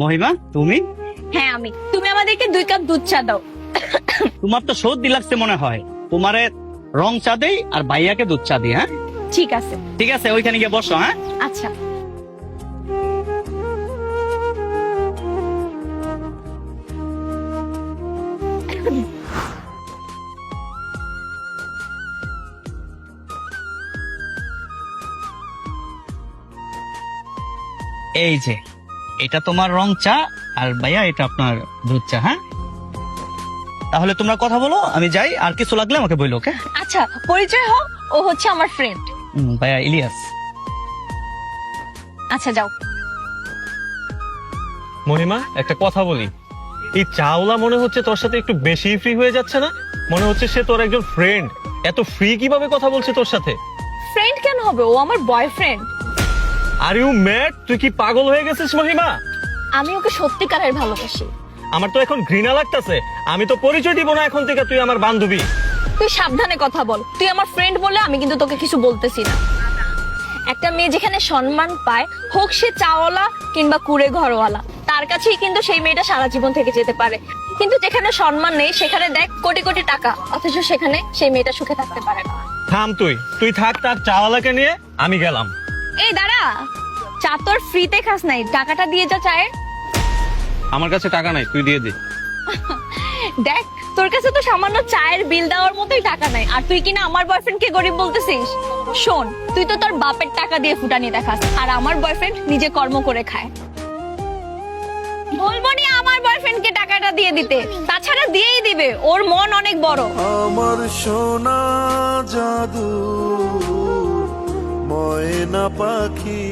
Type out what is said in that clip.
মহিমা তুমি? হ্যাঁ আমি। তুমি আমাদেরকে 2 কাপ দুধ চা দাও। তোমার তো সর্দি লাগছে মনে হয়, তোমারে রং চা দেই আর ভাইয়াকে দুধ চা দিই। হ্যাঁ ঠিক আছে। ঠিক আছে, ওইখানে গিয়ে বসো। হ্যাঁ আচ্ছা। এই যে এটা তোমার রং চা আর ভাইয়া এটা আপনার দুধ চা। হ্যাঁ তাহলে তোমরা কথা বলো, আমি যাই, আর কিছু লাগলে আমাকে বললো। ওকে? আচ্ছা, পরিচয় হোক, ও হচ্ছে আমার ফ্রেন্ড। ভাইয়া ইলিয়াস। আচ্ছা যাও। মহিমা, একটা কথা বলি, এই চাওলা মনে হচ্ছে তোর সাথে একটু বেশি ফ্রি হয়ে যাচ্ছে না? মনে হচ্ছে সে তোর একজন ফ্রেন্ড, এত ফ্রি কিভাবে কথা বলছে তোর সাথে? ফ্রেন্ড কেন হবে, ও আমার বয়ফ্রেন্ড। Are you mad? তুই কি পাগল হয়ে গেছিস মহিমা? আমি ওকে সত্যিকারের ভালোবাসি। আমার তো এখন ঘৃণা লাগতেছে। আমি তো পরিচয় দিব না এখন থেকে, তুই আমার বান্ধবী। তুই সাবধানে কথা বল, তুই আমার ফ্রেন্ড বলে আমি কিন্তু তোকে কিছু বলতেছি না। একটা মেয়ে যেখানে সম্মান পায়, হোক সে চাওয়ালা কিংবা কুড়ে ঘরওয়ালা, তার কাছেই কিন্তু সেই মেয়েটা সারা জীবন থেকে যেতে পারে। কিন্তু যেখানে সম্মান নেই, সেখানে দেখ কোটি কোটি টাকা, অথচ সেখানে সেই মেয়েটা সুখে থাকতে পারে না। থাম, তুই থাক তার চাওয়ালাকে নিয়ে, আমি গেলাম। এই দাঁড়া, চা তোর ফ্রিতে খাস নাই, টাকাটা দিয়ে যা চায়ের। আমার কাছে টাকা নাই, তুই দিয়ে দে। দেখ, তোর কাছে তো সামান্য চায়ের বিল দেওয়ার মতোই টাকা নাই, আর তুই কিনা আমার বয়ফ্রেন্ড কে গরিব বলতেছিস? শোন, তুই তো তোর বাপের টাকা দিয়ে ফুটানি দেখাস, আর আমার বয়ফ্রেন্ড নিজে কর্ম করে খায়। বলবো নি আমার বয়ফ্রেন্ডকে টাকাটা দিয়ে দিতে, তাছাড়া দিয়েই দিবে, ওর মন অনেক বড়। আমার সোনা জাদু ময়না পাখি